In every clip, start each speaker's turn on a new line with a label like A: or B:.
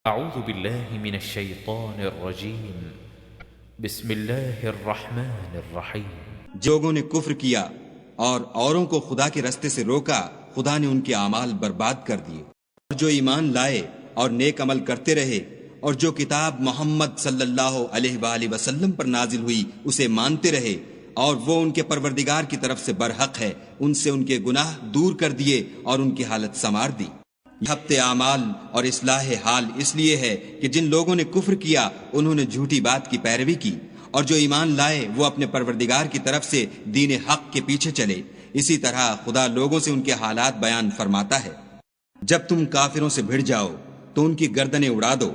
A: أعوذ بالله من الشيطان الرجيم بسم الله الرحمن الرحيم
B: لوگوں نے کفر کیا اور اوروں کو خدا کے رستے سے روکا، خدا نے ان کے اعمال برباد کر دیے۔ اور جو ایمان لائے اور نیک عمل کرتے رہے اور جو کتاب محمد صلی اللہ علیہ وآلہ وسلم پر نازل ہوئی اسے مانتے رہے اور وہ ان کے پروردگار کی طرف سے برحق ہے، ان سے ان کے گناہ دور کر دیے اور ان کی حالت سنوار دی۔ ہفتے اعمال اور اصلاح حال اس لیے ہے کہ جن لوگوں نے کفر کیا انہوں نے جھوٹی بات کی پیروی کی، اور جو ایمان لائے وہ اپنے پروردگار کی طرف سے دین حق کے پیچھے چلے۔ اسی طرح خدا لوگوں سے ان کے حالات بیان فرماتا ہے۔ جب تم کافروں سے بھڑ جاؤ تو ان کی گردنیں اڑا دو،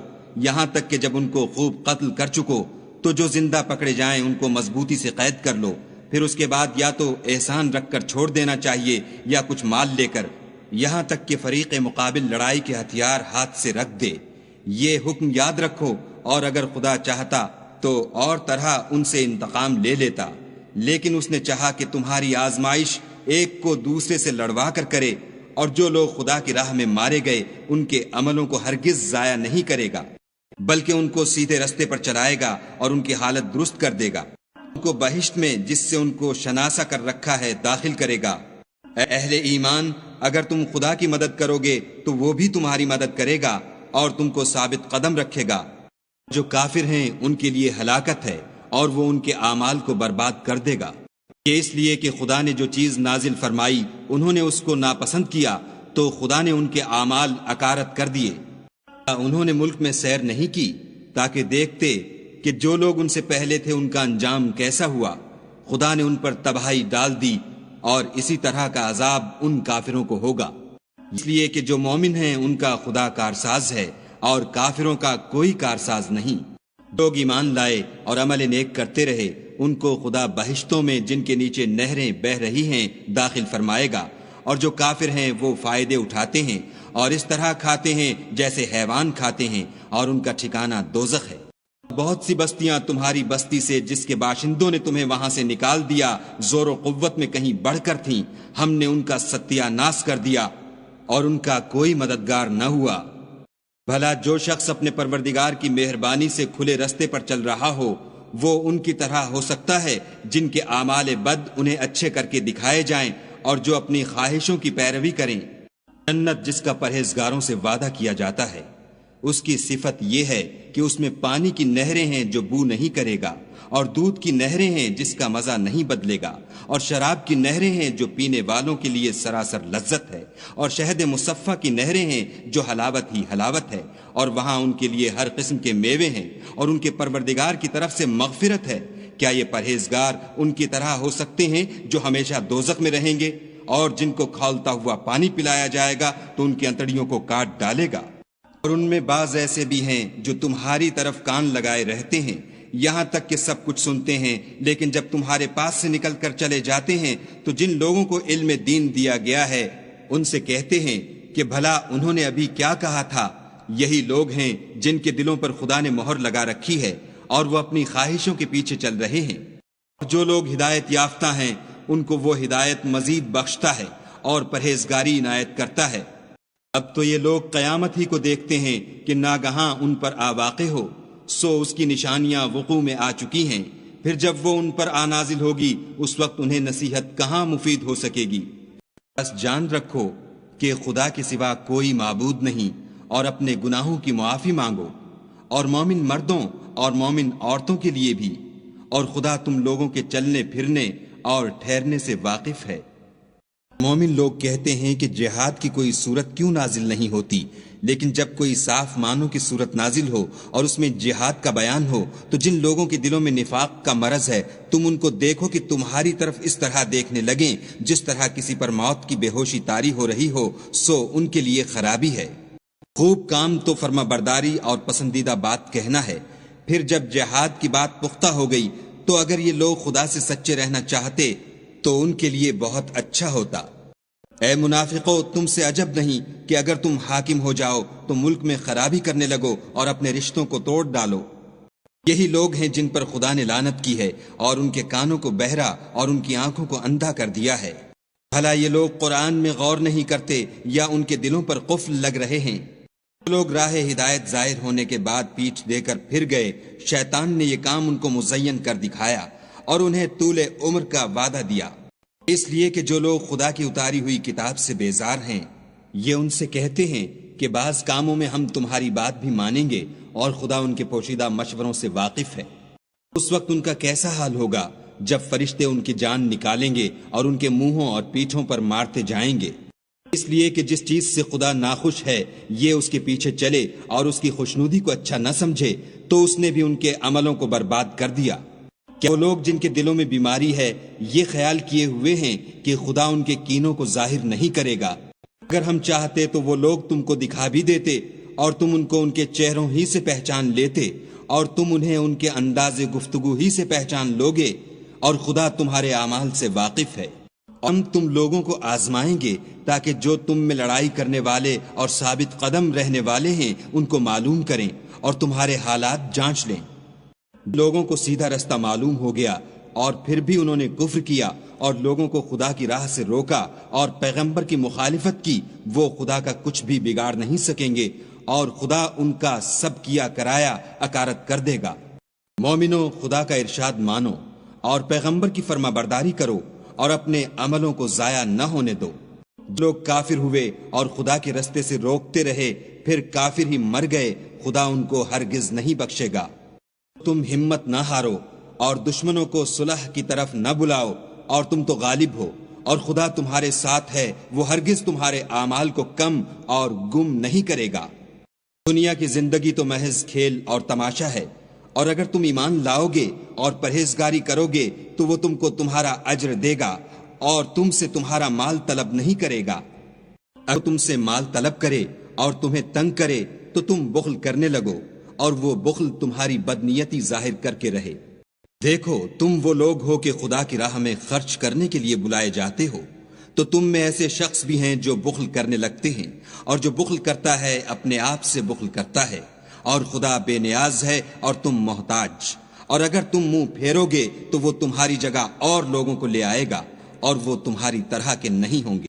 B: یہاں تک کہ جب ان کو خوب قتل کر چکو تو جو زندہ پکڑے جائیں ان کو مضبوطی سے قید کر لو، پھر اس کے بعد یا تو احسان رکھ کر چھوڑ دینا چاہیے یا کچھ مال لے کر، یہاں تک کہ فریق مقابل لڑائی کے ہتھیار ہاتھ سے رکھ دے۔ یہ حکم یاد رکھو، اور اگر خدا چاہتا تو اور طرح ان سے انتقام لے لیتا، لیکن اس نے چاہا کہ تمہاری آزمائش ایک کو دوسرے سے لڑوا کر کرے، اور جو لوگ خدا کی راہ میں مارے گئے ان کے عملوں کو ہرگز ضائع نہیں کرے گا، بلکہ ان کو سیدھے رستے پر چلائے گا اور ان کی حالت درست کر دے گا، ان کو بہشت میں جس سے ان کو شناسا کر رکھا ہے داخل کرے گا۔ اے اہل ایمان، اگر تم خدا کی مدد کرو گے تو وہ بھی تمہاری مدد کرے گا اور تم کو ثابت قدم رکھے گا۔ جو کافر ہیں ان کے لیے ہلاکت ہے اور وہ ان کے اعمال کو برباد کر دے گا۔ یہ اس لیے کہ خدا نے جو چیز نازل فرمائی انہوں نے اس کو ناپسند کیا تو خدا نے ان کے اعمال اکارت کر دیے۔ انہوں نے ملک میں سیر نہیں کی تاکہ دیکھتے کہ جو لوگ ان سے پہلے تھے ان کا انجام کیسا ہوا۔ خدا نے ان پر تباہی ڈال دی اور اسی طرح کا عذاب ان کافروں کو ہوگا، اس لیے کہ جو مومن ہیں ان کا خدا کارساز ہے اور کافروں کا کوئی کارساز نہیں۔ لوگ ایمان لائے اور عمل نیک کرتے رہے ان کو خدا بہشتوں میں جن کے نیچے نہریں بہہ رہی ہیں داخل فرمائے گا، اور جو کافر ہیں وہ فائدے اٹھاتے ہیں اور اس طرح کھاتے ہیں جیسے حیوان کھاتے ہیں، اور ان کا ٹھکانہ دوزخ ہے۔ بہت سی بستیاں تمہاری بستی سے جس کے باشندوں نے تمہیں وہاں سے نکال دیا زور و قوت میں کہیں بڑھ کر تھیں، ہم نے ان کا ستیہ ناش کر دیا اور ان کا کوئی مددگار نہ ہوا۔ بھلا جو شخص اپنے پروردگار کی مہربانی سے کھلے رستے پر چل رہا ہو وہ ان کی طرح ہو سکتا ہے جن کے اعمال بد انہیں اچھے کر کے دکھائے جائیں اور جو اپنی خواہشوں کی پیروی کریں۔ جنت جس کا پرہیزگاروں سے وعدہ کیا جاتا ہے، اس کی صفت یہ ہے کہ اس میں پانی کی نہریں ہیں جو بو نہیں کرے گا، اور دودھ کی نہریں ہیں جس کا مزہ نہیں بدلے گا، اور شراب کی نہریں ہیں جو پینے والوں کے لیے سراسر لذت ہے، اور شہد مصفہ کی نہریں ہیں جو حلاوت ہی حلاوت ہے، اور وہاں ان کے لیے ہر قسم کے میوے ہیں، اور ان کے پروردگار کی طرف سے مغفرت ہے۔ کیا یہ پرہیزگار ان کی طرح ہو سکتے ہیں جو ہمیشہ دوزخ میں رہیں گے، اور جن کو کھولتا ہوا پانی پلایا جائے گا تو ان کی انتڑیوں کو کاٹ ڈالے گا؟ اور ان میں بعض ایسے بھی ہیں جو تمہاری طرف کان لگائے رہتے ہیں، یہاں تک کہ سب کچھ سنتے ہیں، لیکن جب تمہارے پاس سے نکل کر چلے جاتے ہیں تو جن لوگوں کو علم دین دیا گیا ہے ان سے کہتے ہیں کہ بھلا انہوں نے ابھی کیا کہا تھا۔ یہی لوگ ہیں جن کے دلوں پر خدا نے مہر لگا رکھی ہے اور وہ اپنی خواہشوں کے پیچھے چل رہے ہیں۔ جو لوگ ہدایت یافتہ ہیں ان کو وہ ہدایت مزید بخشتا ہے اور پرہیزگاری عنایت کرتا ہے۔ اب تو یہ لوگ قیامت ہی کو دیکھتے ہیں کہ ناگہاں ان پر آ واقع ہو، سو اس کی نشانیاں وقوع میں آ چکی ہیں، پھر جب وہ ان پر آ نازل ہوگی اس وقت انہیں نصیحت کہاں مفید ہو سکے گی۔ بس جان رکھو کہ خدا کے سوا کوئی معبود نہیں، اور اپنے گناہوں کی معافی مانگو، اور مومن مردوں اور مومن عورتوں کے لیے بھی، اور خدا تم لوگوں کے چلنے پھرنے اور ٹھہرنے سے واقف ہے۔ مومن لوگ کہتے ہیں کہ جہاد کی کوئی صورت کیوں نازل نہیں ہوتی، لیکن جب کوئی صاف معنوں کی صورت نازل ہو اور اس میں جہاد کا بیان ہو تو جن لوگوں کے دلوں میں نفاق کا مرض ہے تم ان کو دیکھو کہ تمہاری طرف اس طرح دیکھنے لگیں جس طرح کسی پر موت کی بے ہوشی طاری ہو رہی ہو، سو ان کے لیے خرابی ہے۔ خوب کام تو فرما برداری اور پسندیدہ بات کہنا ہے، پھر جب جہاد کی بات پختہ ہو گئی تو اگر یہ لوگ خدا سے سچے رہنا چاہتے تو ان کے لیے بہت اچھا ہوتا۔ اے منافقو، تم سے عجب نہیں کہ اگر تم حاکم ہو جاؤ تو ملک میں خرابی کرنے لگو اور اپنے رشتوں کو توڑ ڈالو۔ یہی لوگ ہیں جن پر خدا نے لعنت کی ہے اور ان کے کانوں کو بہرا اور ان کی آنکھوں کو اندھا کر دیا ہے۔ بھلا یہ لوگ قرآن میں غور نہیں کرتے یا ان کے دلوں پر قفل لگ رہے ہیں؟ لوگ راہ ہدایت ظاہر ہونے کے بعد پیٹھ دے کر پھر گئے، شیطان نے یہ کام ان کو مزین کر دکھایا اور انہیں طول عمر کا وعدہ دیا، اس لیے کہ جو لوگ خدا کی اتاری ہوئی کتاب سے بیزار ہیں یہ ان سے کہتے ہیں کہ بعض کاموں میں ہم تمہاری بات بھی مانیں گے اور خدا ان کے پوشیدہ مشوروں سے واقف ہے۔ اس وقت ان کا کیسا حال ہوگا جب فرشتے ان کی جان نکالیں گے اور ان کے منہوں اور پیٹھوں پر مارتے جائیں گے، اس لیے کہ جس چیز سے خدا ناخوش ہے یہ اس کے پیچھے چلے اور اس کی خوشنودی کو اچھا نہ سمجھے تو اس نے بھی ان کے عملوں کو برباد کر دیا۔ کیا وہ لوگ جن کے دلوں میں بیماری ہے یہ خیال کیے ہوئے ہیں کہ خدا ان کے کینوں کو ظاہر نہیں کرے گا؟ اگر ہم چاہتے تو وہ لوگ تم کو دکھا بھی دیتے اور تم ان کو ان کے چہروں ہی سے پہچان لیتے اور تم انہیں ان کے انداز گفتگو ہی سے پہچان لوگے، اور خدا تمہارے اعمال سے واقف ہے۔ ہم تم لوگوں کو آزمائیں گے تاکہ جو تم میں لڑائی کرنے والے اور ثابت قدم رہنے والے ہیں ان کو معلوم کریں اور تمہارے حالات جانچ لیں۔ لوگوں کو سیدھا رستہ معلوم ہو گیا اور پھر بھی انہوں نے کفر کیا اور لوگوں کو خدا کی راہ سے روکا اور پیغمبر کی مخالفت کی، وہ خدا کا کچھ بھی بگاڑ نہیں سکیں گے اور خدا ان کا سب کیا کرایا اکارت کر دے گا۔ مومنو، خدا کا ارشاد مانو اور پیغمبر کی فرما برداری کرو اور اپنے عملوں کو ضائع نہ ہونے دو۔ لوگ کافر ہوئے اور خدا کے رستے سے روکتے رہے پھر کافر ہی مر گئے، خدا ان کو ہرگز نہیں بخشے گا۔ تم ہمت نہ ہارو اور دشمنوں کو صلح کی طرف نہ بلاؤ، اور تم تو غالب ہو اور خدا تمہارے ساتھ ہے، وہ ہرگز تمہارے اعمال کو کم اور گم نہیں کرے گا۔ دنیا کی زندگی تو محض کھیل اور تماشا ہے، اور اگر تم ایمان لاؤ گے اور پرہیزگاری کرو گے تو وہ تم کو تمہارا اجر دے گا اور تم سے تمہارا مال طلب نہیں کرے گا۔ اگر تم سے مال طلب کرے اور تمہیں تنگ کرے تو تم بخل کرنے لگو، اور وہ بخل تمہاری بدنیتی ظاہر کر کے رہے۔ دیکھو، تم وہ لوگ ہو کہ خدا کی راہ میں خرچ کرنے کے لیے بلائے جاتے ہو، تو تم میں ایسے شخص بھی ہیں جو بخل کرنے لگتے ہیں، اور جو بخل کرتا ہے اپنے آپ سے بخل کرتا ہے، اور خدا بے نیاز ہے اور تم محتاج۔ اور اگر تم منہ پھیرو گے تو وہ تمہاری جگہ اور لوگوں کو لے آئے گا، اور وہ تمہاری طرح کے نہیں ہوں گے۔